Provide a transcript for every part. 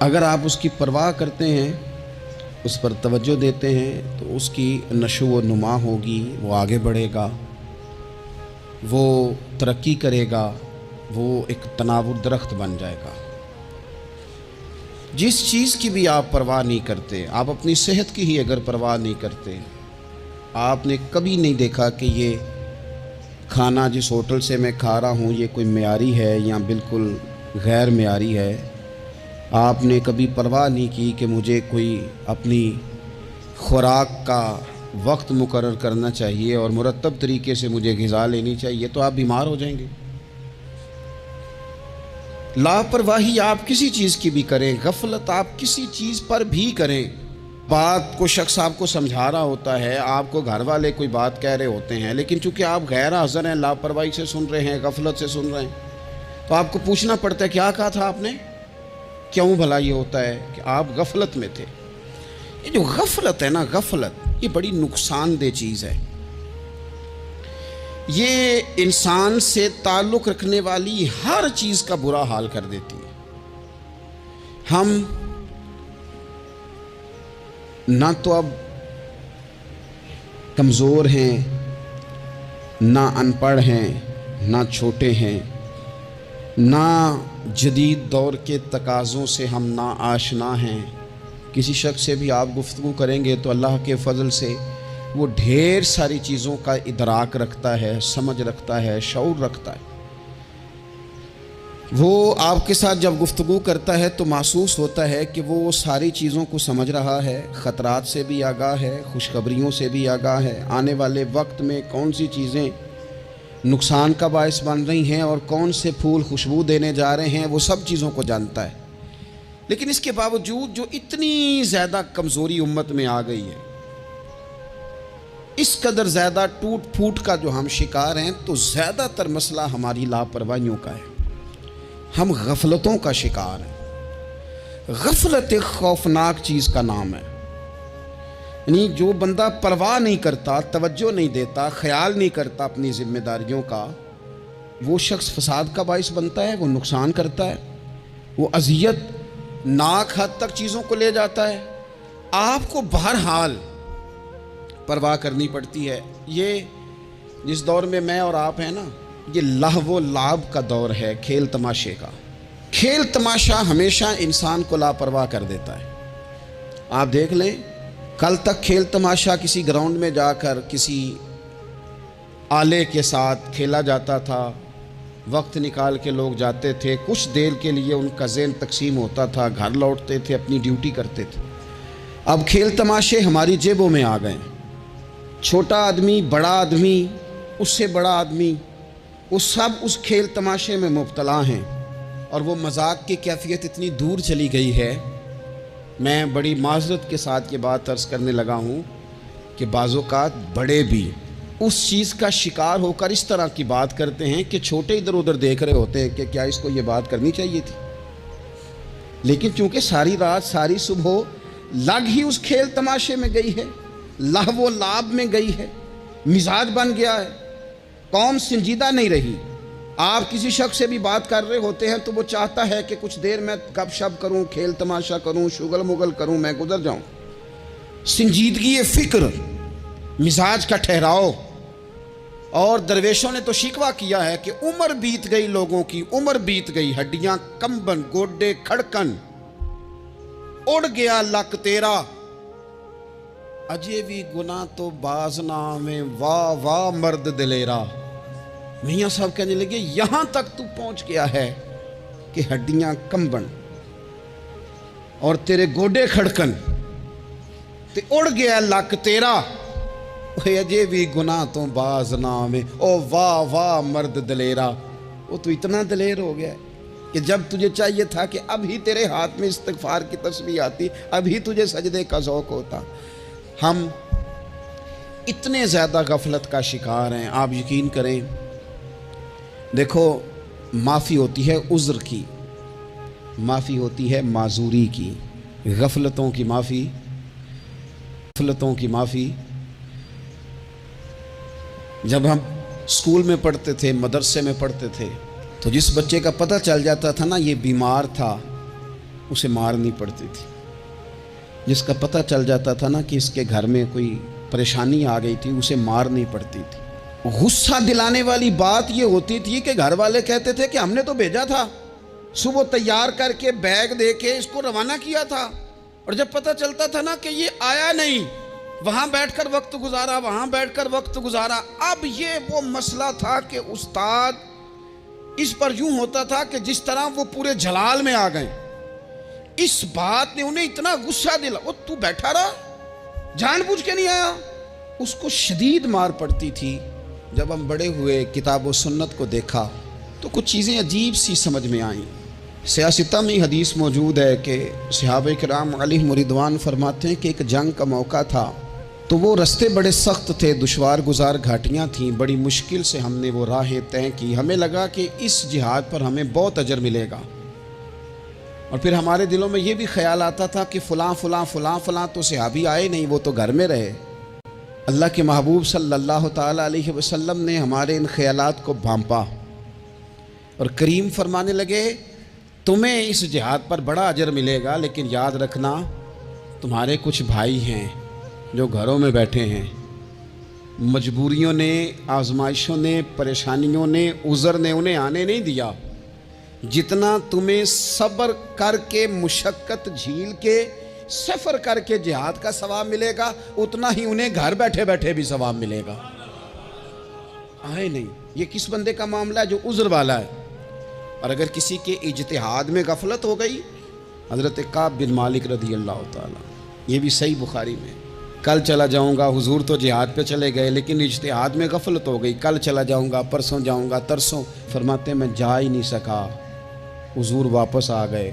اگر آپ اس کی پرواہ کرتے ہیں، اس پر توجہ دیتے ہیں، تو اس کی نشو و نما ہوگی، وہ آگے بڑھے گا، وہ ترقی کرے گا، وہ ایک تناور درخت بن جائے گا۔ جس چیز کی بھی آپ پرواہ نہیں کرتے، آپ اپنی صحت کی ہی اگر پرواہ نہیں کرتے، آپ نے کبھی نہیں دیکھا کہ یہ کھانا جس ہوٹل سے میں کھا رہا ہوں یہ کوئی معیاری ہے یا بالکل غیر معیاری ہے، آپ نے کبھی پرواہ نہیں کی کہ مجھے کوئی اپنی خوراک کا وقت مقرر کرنا چاہیے اور مرتب طریقے سے مجھے غذا لینی چاہیے، تو آپ بیمار ہو جائیں گے۔ لاپرواہی آپ کسی چیز کی بھی کریں، غفلت آپ کسی چیز پر بھی کریں، بات کو شخص آپ کو سمجھا رہا ہوتا ہے، آپ کو گھر والے کوئی بات کہہ رہے ہوتے ہیں، لیکن چونکہ آپ غیر حاضر ہیں، لاپرواہی سے سن رہے ہیں، غفلت سے سن رہے ہیں، تو آپ کو پوچھنا پڑتا ہے کیا کہا تھا آپ نے؟ کیوں بھلا یہ ہوتا ہے کہ آپ غفلت میں تھے؟ یہ جو غفلت ہے نا، غفلت یہ بڑی نقصان دہ چیز ہے، یہ انسان سے تعلق رکھنے والی ہر چیز کا برا حال کر دیتی ہے۔ ہم نہ تو اب کمزور ہیں، نہ ان پڑھ ہیں، نہ چھوٹے ہیں، نہ جدید دور کے تقاضوں سے ہم نا آشنا ہیں۔ کسی شخص سے بھی آپ گفتگو کریں گے تو اللہ کے فضل سے وہ ڈھیر ساری چیزوں کا ادراک رکھتا ہے، سمجھ رکھتا ہے، شعور رکھتا ہے۔ وہ آپ کے ساتھ جب گفتگو کرتا ہے تو محسوس ہوتا ہے کہ وہ ساری چیزوں کو سمجھ رہا ہے، خطرات سے بھی آگاہ ہے، خوشخبریوں سے بھی آگاہ ہے، آنے والے وقت میں کون سی چیزیں نقصان کا باعث بن رہی ہیں اور کون سے پھول خوشبو دینے جا رہے ہیں، وہ سب چیزوں کو جانتا ہے۔ لیکن اس کے باوجود جو اتنی زیادہ کمزوری امت میں آ گئی ہے، اس قدر زیادہ ٹوٹ پھوٹ کا جو ہم شکار ہیں، تو زیادہ تر مسئلہ ہماری لاپرواہیوں کا ہے، ہم غفلتوں کا شکار ہیں۔ غفلت ایک خوفناک چیز کا نام ہے، یعنی جو بندہ پرواہ نہیں کرتا، توجہ نہیں دیتا، خیال نہیں کرتا اپنی ذمہ داریوں کا، وہ شخص فساد کا باعث بنتا ہے، وہ نقصان کرتا ہے، وہ اذیت ناک حد تک چیزوں کو لے جاتا ہے۔ آپ کو بہرحال پرواہ کرنی پڑتی ہے۔ یہ جس دور میں میں اور آپ ہیں نا، یہ لہو و لعب کا دور ہے، کھیل تماشے کا۔ کھیل تماشا ہمیشہ انسان کو لاپرواہ کر دیتا ہے۔ آپ دیکھ لیں، کل تک کھیل تماشا کسی گراؤنڈ میں جا کر کسی آلے کے ساتھ کھیلا جاتا تھا، وقت نکال کے لوگ جاتے تھے، کچھ دیر کے لیے ان کا ذہن تقسیم ہوتا تھا، گھر لوٹتے تھے، اپنی ڈیوٹی کرتے تھے۔ اب کھیل تماشے ہماری جیبوں میں آ گئے، چھوٹا آدمی، بڑا آدمی، اس سے بڑا آدمی، وہ سب اس کھیل تماشے میں مبتلا ہیں، اور وہ مذاق کی کیفیت اتنی دور چلی گئی ہے، میں بڑی معذرت کے ساتھ یہ بات عرض کرنے لگا ہوں کہ بعض اوقات بڑے بھی اس چیز کا شکار ہو کر اس طرح کی بات کرتے ہیں کہ چھوٹے ادھر ادھر دیکھ رہے ہوتے ہیں کہ کیا اس کو یہ بات کرنی چاہیے تھی، لیکن چونکہ ساری رات ساری صبح لگ ہی اس کھیل تماشے میں گئی ہے، لہو و لعب میں گئی ہے، مزاج بن گیا ہے، قوم سنجیدہ نہیں رہی۔ آپ کسی شخص سے بھی بات کر رہے ہوتے ہیں تو وہ چاہتا ہے کہ کچھ دیر میں گپ شپ کروں، کھیل تماشا کروں، شغل مغل کروں، میں گزر جاؤں۔ سنجیدگی فکر، مزاج کا ٹھہراؤ۔ اور درویشوں نے تو شکوہ کیا ہے کہ عمر بیت گئی، لوگوں کی عمر بیت گئی، ہڈیاں کمبن، گوڈے کھڑکن، اڑ گیا لک تیرا، اجے بھی گناہ تو باز نہ آویں، واہ واہ مرد دلیرا۔ میاں صاحب کہنے لگے یہاں تک تو پہنچ گیا ہے کہ ہڈیاں کمبن اور تیرے گوڈے کھڑکن تے اڑ گیا لک تیرا، اجے بھی گناہ تو باز نہ آویں، او واہ واہ مرد دلیرا۔ وہ تو اتنا دلیر ہو گیا کہ جب تجھے چاہیے تھا کہ اب ہی تیرے ہاتھ میں استغفار کی تسبیح آتی، اب ہی تجھے سجدے کا ذوق ہوتا۔ ہم اتنے زیادہ غفلت کا شکار ہیں، آپ یقین کریں۔ دیکھو، معافی ہوتی ہے عذر کی، معافی ہوتی ہے معذوری کی، غفلتوں کی معافی، غفلتوں کی معافی۔ جب ہم اسکول میں پڑھتے تھے، مدرسے میں پڑھتے تھے، تو جس بچے کا پتہ چل جاتا تھا نا یہ بیمار تھا، اسے مارنی پڑتی تھی. جس کا پتہ چل جاتا تھا نا کہ اس کے گھر میں کوئی پریشانی آ گئی تھی اسے مارنی پڑتی تھی. غصہ دلانے والی بات یہ ہوتی تھی کہ گھر والے کہتے تھے کہ ہم نے تو بھیجا تھا, صبح تیار کر کے بیگ دے کے اس کو روانہ کیا تھا, اور جب پتہ چلتا تھا نا کہ یہ آیا نہیں, وہاں بیٹھ کر وقت گزارا, وہاں بیٹھ کر وقت گزارا. اب یہ وہ مسئلہ تھا کہ استاد اس پر یوں ہوتا تھا کہ جس طرح وہ پورے جلال میں آ گئے. اس بات نے انہیں اتنا غصہ دلا, وہ تو بیٹھا رہا, جان بوجھ کے نہیں آیا. اس کو شدید مار پڑتی تھی. جب ہم بڑے ہوئے, کتاب و سنت کو دیکھا تو کچھ چیزیں عجیب سی سمجھ میں آئیں. سیاستہ میں حدیث موجود ہے کہ صحابہ کرام علیہم رضوان فرماتے ہیں کہ ایک جنگ کا موقع تھا تو وہ رستے بڑے سخت تھے, دشوار گزار گھاٹیاں تھیں, بڑی مشکل سے ہم نے وہ راہیں طے کی. ہمیں لگا کہ اس جہاد پر ہمیں بہت اجر ملے گا, اور پھر ہمارے دلوں میں یہ بھی خیال آتا تھا کہ فلاں فلاں فلاں فلاں تو صحابی آئے نہیں, وہ تو گھر میں رہے. اللہ کے محبوب صلی اللہ تعالیٰ علیہ وسلم نے ہمارے ان خیالات کو بھانپا اور کریم فرمانے لگے تمہیں اس جہاد پر بڑا اجر ملے گا, لیکن یاد رکھنا تمہارے کچھ بھائی ہیں جو گھروں میں بیٹھے ہیں, مجبوریوں نے, آزمائشوں نے, پریشانیوں نے, عذر نے انہیں آنے نہیں دیا. جتنا تمہیں صبر کر کے, مشقت جھیل کے, سفر کر کے جہاد کا ثواب ملے گا, اتنا ہی انہیں گھر بیٹھے بیٹھے بھی ثواب ملے گا. آئے نہیں. یہ کس بندے کا معاملہ ہے جو عذر والا ہے. اور اگر کسی کے اجتہاد میں غفلت ہو گئی, حضرت کعب بن مالک رضی اللہ تعالیٰ, یہ بھی صحیح بخاری میں, کل چلا جاؤں گا, حضور تو جہاد پہ چلے گئے لیکن اجتہاد میں غفلت ہو گئی, کل چلا جاؤں گا, پرسوں جاؤں گا, ترسوں. فرماتے میں جا ہی نہیں سکا, حضور واپس آ گئے.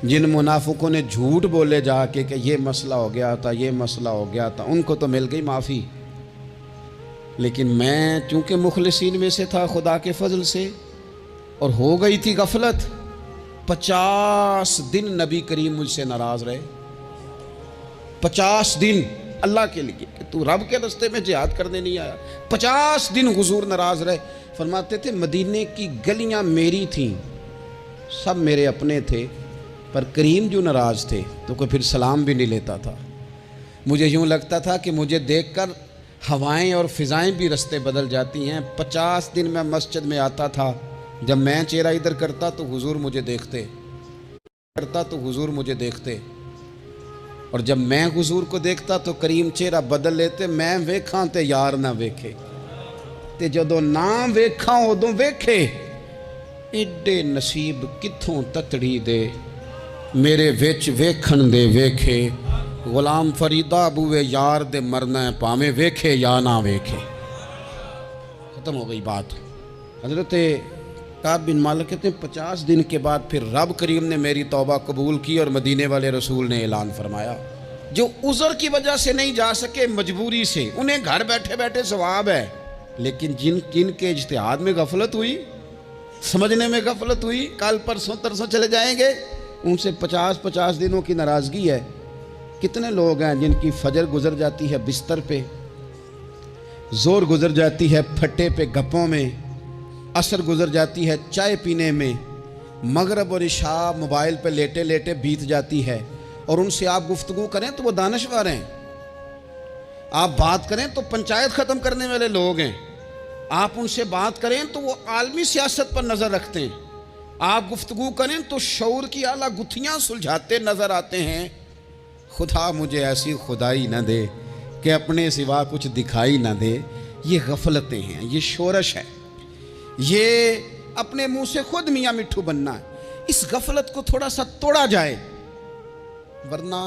جن منافقوں نے جھوٹ بولے جا کے کہ یہ مسئلہ ہو گیا تھا, یہ مسئلہ ہو گیا تھا, ان کو تو مل گئی معافی, لیکن میں چونکہ مخلصین میں سے تھا خدا کے فضل سے, اور ہو گئی تھی غفلت. 50 دن نبی کریم مجھ سے ناراض رہے. 50 دن اللہ کے لیے کہ تو رب کے راستے میں جہاد کرنے نہیں آیا. 50 دن حضور ناراض رہے. فرماتے تھے مدینے کی گلیاں میری تھیں, سب میرے اپنے تھے, پر کریم جو ناراض تھے تو کوئی پھر سلام بھی نہیں لیتا تھا. مجھے یوں لگتا تھا کہ مجھے دیکھ کر ہوائیں اور فضائیں بھی رستے بدل جاتی ہیں. 50 دن میں مسجد میں آتا تھا, جب میں چہرہ ادھر کرتا تو حضور مجھے دیکھتے, اور جب میں حضور کو دیکھتا تو کریم چہرہ بدل لیتے. میں ویکھاں تے یار نہ ویکھے, تے جدوں نہ ویکھاں ادوں ویکھے. ایڈے نصیب کتھوں تتڑی دے, میرے وچ ویکھن دے ویکھے. غلام فریدہ بوئے یار دے مرنا ہے, پاویں ویکھے یا نہ ویکھے. ختم ہو گئی بات. حضرت کعب بن مالک کہتے ہیں 50 دن کے بعد پھر رب کریم نے میری توبہ قبول کی, اور مدینے والے رسول نے اعلان فرمایا جو عذر کی وجہ سے نہیں جا سکے, مجبوری سے, انہیں گھر بیٹھے بیٹھے ثواب ہے. لیکن جن کے اجتہاد میں غفلت ہوئی, سمجھنے میں غفلت ہوئی, کل پرسوں ترسوں چلے جائیں گے, ان سے 50 دنوں کی ناراضگی ہے. کتنے لوگ ہیں جن کی فجر گزر جاتی ہے بستر پہ, زور گزر جاتی ہے پھٹے پہ گپوں میں, عصر گزر جاتی ہے چائے پینے میں, مغرب اور عشاء موبائل پہ لیٹے لیٹے بیت جاتی ہے. اور ان سے آپ گفتگو کریں تو وہ دانشور ہیں, آپ بات کریں تو پنچایت ختم کرنے والے لوگ ہیں, آپ ان سے بات کریں تو وہ عالمی سیاست پر نظر رکھتے ہیں, آپ گفتگو کریں تو شعور کی اعلیٰ گتھیاں سلجھاتے نظر آتے ہیں. خدا مجھے ایسی خدائی نہ دے کہ اپنے سوا کچھ دکھائی نہ دے. یہ غفلتیں ہیں, یہ شورش ہے, یہ اپنے منہ سے خود میاں مٹھو بننا ہے. اس غفلت کو تھوڑا سا توڑا جائے, ورنہ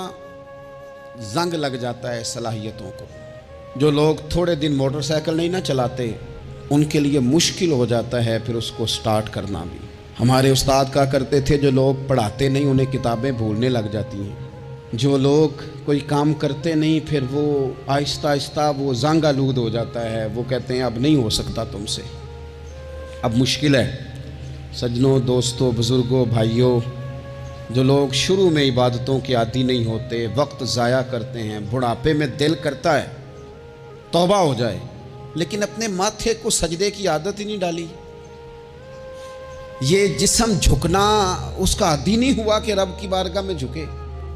زنگ لگ جاتا ہے صلاحیتوں کو. جو لوگ تھوڑے دن موٹر سائیکل نہیں نہ چلاتے, ان کے لیے مشکل ہو جاتا ہے پھر اس کو سٹارٹ کرنا بھی. ہمارے استاد کہا کرتے تھے جو لوگ پڑھاتے نہیں انہیں کتابیں بھولنے لگ جاتی ہیں, جو لوگ کوئی کام کرتے نہیں پھر وہ آہستہ آہستہ وہ زنگ آلود ہو جاتا ہے, وہ کہتے ہیں اب نہیں ہو سکتا تم سے, اب مشکل ہے. سجنوں, دوستوں, بزرگوں, بھائیوں, جو لوگ شروع میں عبادتوں کے عادی نہیں ہوتے, وقت ضائع کرتے ہیں, بڑھاپے میں دل کرتا ہے توبہ ہو جائے, لیکن اپنے ماتھے کو سجدے کی عادت ہی نہیں ڈالی. یہ جسم جھکنا اس کا عادی نہیں ہوا کہ رب کی بارگاہ میں جھکے،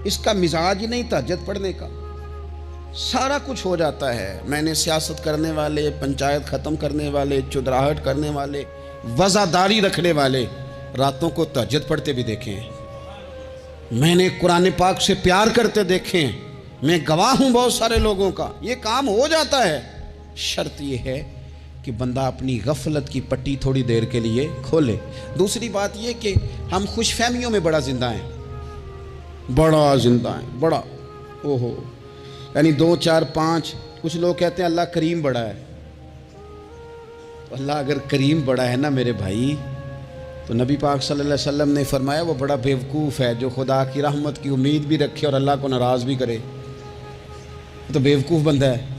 اس کا مزاج ہی نہیں تہجد پڑھنے کا، سارا کچھ ہو جاتا ہے۔ میں نے سیاست کرنے والے، پنچایت ختم کرنے والے، چودراہٹ کرنے والے، وزاداری رکھنے والے راتوں کو تہجد پڑھتے بھی دیکھے ہیں، میں نے قرآن پاک سے پیار کرتے دیکھے ہیں، میں گواہ ہوں بہت سارے لوگوں کا، یہ کام ہو جاتا ہے۔ شرط یہ ہے کہ بندہ اپنی غفلت کی پٹی تھوڑی دیر کے لیے کھولے۔ دوسری بات یہ کہ ہم خوش فہمیوں میں بڑا زندہ ہیں، بڑا اوہو، یعنی 2 4 5۔ کچھ لوگ کہتے ہیں اللہ کریم بڑا ہے۔ اللہ اگر کریم بڑا ہے نا میرے بھائی، تو نبی پاک صلی اللہ علیہ وسلم نے فرمایا وہ بڑا بیوقوف ہے جو خدا کی رحمت کی امید بھی رکھے اور اللہ کو ناراض بھی کرے، تو بیوقوف بندہ ہے۔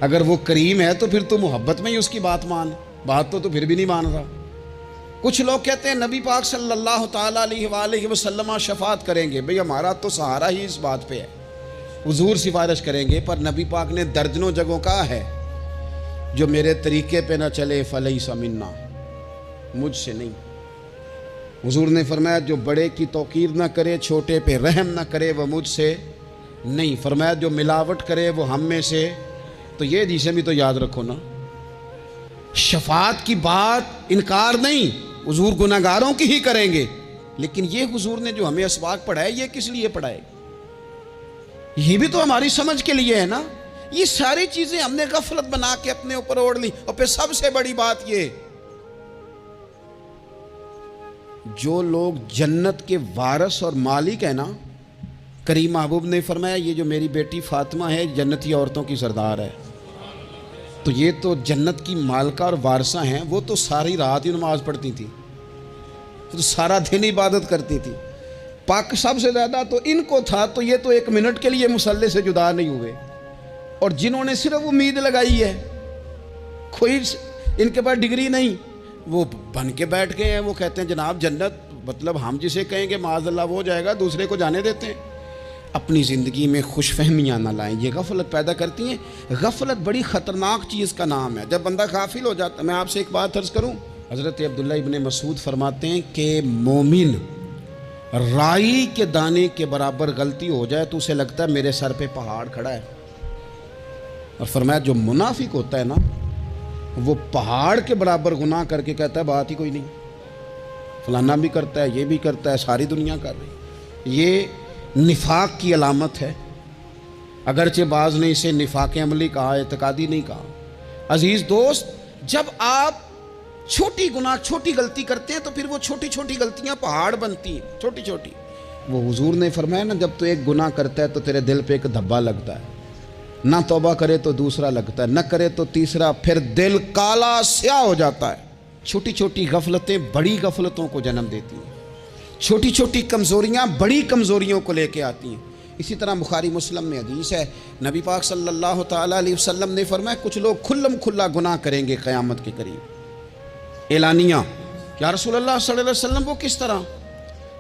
اگر وہ کریم ہے تو پھر تو محبت میں ہی اس کی بات مان، بات تو پھر بھی نہیں مان رہا۔ کچھ لوگ کہتے ہیں نبی پاک صلی اللہ تعالیٰ علیہ وآلہ وسلم شفاعت کریں گے، بھئی ہمارا تو سہارا ہی اس بات پہ ہے، حضور سفارش کریں گے، پر نبی پاک نے درجنوں جگہوں کہا ہے جو میرے طریقے پہ نہ چلے فلیس منا، مجھ سے نہیں۔ حضور نے فرمایا جو بڑے کی توقیر نہ کرے، چھوٹے پہ رحم نہ کرے، وہ مجھ سے نہیں۔ فرمایا جو ملاوٹ کرے وہ ہم میں سے، تو یہ حدیثیں بھی تو یاد رکھو نا۔ شفاعت کی بات انکار نہیں، حضور گناہگاروں کی ہی کریں گے، لیکن یہ حضور نے جو ہمیں اسباق پڑھائے یہ کس لیے پڑھائے؟ یہ بھی تو ہماری سمجھ کے لیے ہے نا۔ یہ ساری چیزیں ہم نے غفلت بنا کے اپنے اوپر اوڑھ لی۔ اور پھر سب سے بڑی بات یہ، جو لوگ جنت کے وارث اور مالک ہیں نا، کریم محبوب نے فرمایا یہ جو میری بیٹی فاطمہ ہے جنتی عورتوں کی سردار ہے، تو یہ تو جنت کی مالکہ اور وارثہ ہیں، وہ تو ساری رات ہی نماز پڑھتی تھی، تو سارا دن عبادت کرتی تھی، پاک سب سے زیادہ تو ان کو تھا، تو یہ تو 1 منٹ کے لیے مصلی سے جدا نہیں ہوئے۔ اور جنہوں نے صرف امید لگائی ہے، کوئی ان کے پاس ڈگری نہیں، وہ بن کے بیٹھ گئے ہیں، وہ کہتے ہیں جناب جنت، مطلب ہم جسے کہیں گے معاذ اللہ وہ ہو جائے گا، دوسرے کو جانے دیتے ہیں۔ اپنی زندگی میں خوش فہمیاں نہ لائیں، یہ غفلت پیدا کرتی ہیں۔ غفلت بڑی خطرناک چیز کا نام ہے۔ جب بندہ غافل ہو جاتا ہے، میں آپ سے ایک بات عرض کروں، حضرت عبداللہ ابن مسعود فرماتے ہیں کہ مومن رائی کے دانے کے برابر غلطی ہو جائے تو اسے لگتا ہے میرے سر پہ پہاڑ کھڑا ہے، اور فرمایا جو منافق ہوتا ہے نا، وہ پہاڑ کے برابر گناہ کر کے کہتا ہے بات ہی کوئی نہیں، فلانا بھی کرتا ہے، یہ بھی کرتا ہے، ساری دنیا کر رہی۔ یہ نفاق کی علامت ہے، اگرچہ بعض نے اسے نفاق عملی کہا، اعتقادی نہیں کہا۔ عزیز دوست، جب آپ چھوٹی غلطی کرتے ہیں تو پھر وہ چھوٹی چھوٹی غلطیاں پہاڑ بنتی ہیں، چھوٹی چھوٹی۔ وہ حضور نے فرمایا نا، جب تو ایک گناہ کرتا ہے تو تیرے دل پہ ایک دھبا لگتا ہے، نہ توبہ کرے تو دوسرا لگتا ہے، نہ کرے تو تیسرا، پھر دل کالا سیاہ ہو جاتا ہے۔ چھوٹی چھوٹی غفلتیں بڑی غفلتوں کو جنم دیتی ہیں، چھوٹی چھوٹی کمزوریاں بڑی کمزوریوں کو لے کے آتی ہیں۔ اسی طرح بخاری مسلم میں حدیث ہے، نبی پاک صلی اللہ تعالیٰ علیہ وسلم نے فرمایا کچھ لوگ کھلم کھلا گناہ کریں گے قیامت کے قریب، اعلانیہ۔ یا رسول اللہ صلی اللہ علیہ وسلم وہ کس طرح؟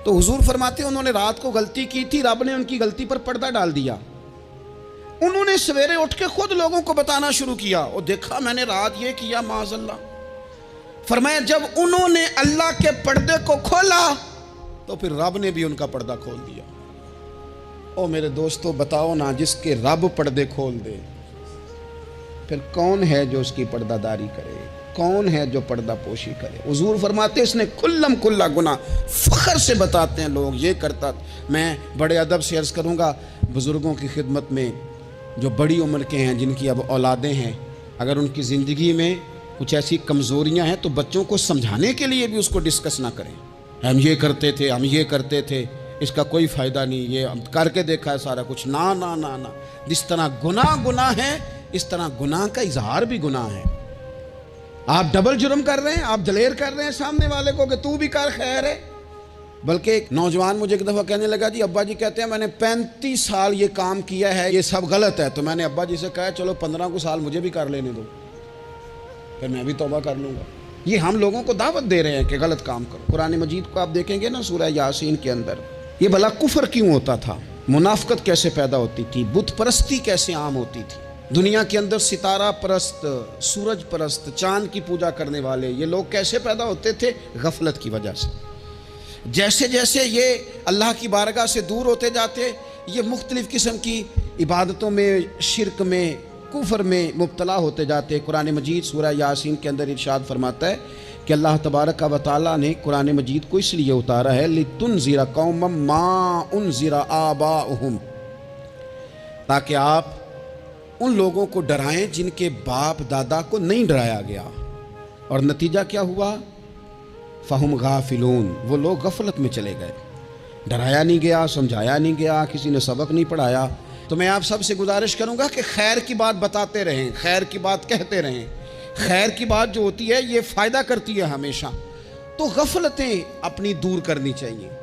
تو حضور فرماتے ہیں انہوں نے رات کو غلطی کی تھی، رب نے ان کی غلطی پر پردہ ڈال دیا، انہوں نے سویرے اٹھ کے خود لوگوں کو بتانا شروع کیا، اور دیکھا میں نے رات یہ کیا، معاذ اللہ۔ فرمایا جب انہوں نے اللہ کے پردے کو کھولا تو پھر رب نے بھی ان کا پردہ کھول دیا۔ او میرے دوستو بتاؤ نا، جس کے رب پردے کھول دے پھر کون ہے جو اس کی پردہ داری کرے؟ کون ہے جو پردہ پوشی کرے؟ حضور فرماتے اس نے کھلم کھلا گناہ، فخر سے بتاتے ہیں لوگ یہ کرتا۔ میں بڑے ادب سے عرض کروں گا بزرگوں کی خدمت میں، جو بڑی عمر کے ہیں، جن کی اب اولادیں ہیں، اگر ان کی زندگی میں کچھ ایسی کمزوریاں ہیں تو بچوں کو سمجھانے کے لیے بھی اس کو ڈسکس نہ کریں، ہم یہ کرتے تھے، ہم یہ کرتے تھے، اس کا کوئی فائدہ نہیں، یہ ہم کر کے دیکھا ہے سارا کچھ۔ نہ نہ نہ نہ، جس طرح گناہ ہے اس طرح گناہ کا اظہار بھی گناہ ہے۔ آپ ڈبل جرم کر رہے ہیں، آپ دلیر کر رہے ہیں سامنے والے کو کہ تو بھی کر، خیر ہے۔ بلکہ ایک نوجوان مجھے ایک دفعہ کہنے لگا جی ابا جی کہتے ہیں میں نے 35 سال یہ کام کیا ہے، یہ سب غلط ہے، تو میں نے ابا جی سے کہا چلو 15 سال مجھے بھی کر لینے دو، پھر میں بھی توبہ کر لوں گا۔ یہ ہم لوگوں کو دعوت دے رہے ہیں کہ غلط کام کرو۔ قرآن مجید کو آپ دیکھیں گے نا، سورہ یاسین کے اندر یہ بھلا کفر کیوں ہوتا تھا، منافقت کیسے پیدا ہوتی تھی، بت پرستی کیسے عام ہوتی تھی، دنیا کے اندر ستارہ پرست، سورج پرست، چاند کی پوجا کرنے والے یہ لوگ کیسے پیدا ہوتے تھے؟ غفلت کی وجہ سے۔ جیسے جیسے یہ اللہ کی بارگاہ سے دور ہوتے جاتے، یہ مختلف قسم کی عبادتوں میں، شرک میں، کفر میں مبتلا ہوتے جاتے۔ قرآن مجید سورہ یاسین کے اندر ارشاد فرماتا ہے کہ اللہ تبارک و تعالیٰ نے قرآن مجید کو اس لیے اتارا ہے لِتُنذِرَ قَوْمًا مَا أُنذِرَ آبَاؤُهُمْ، تاکہ آپ ان لوگوں کو ڈرائیں جن کے باپ دادا کو نہیں ڈرایا گیا۔ اور نتیجہ کیا ہوا؟ فَهُمْ غَافِلُونَ، وہ لوگ غفلت میں چلے گئے، ڈرایا نہیں گیا، سمجھایا نہیں گیا، کسی نے سبق نہیں پڑھایا۔ تو میں آپ سب سے گزارش کروں گا کہ خیر کی بات بتاتے رہیں، خیر کی بات کہتے رہیں۔ خیر کی بات جو ہوتی ہے یہ فائدہ کرتی ہے ہمیشہ، تو غفلتیں اپنی دور کرنی چاہیے۔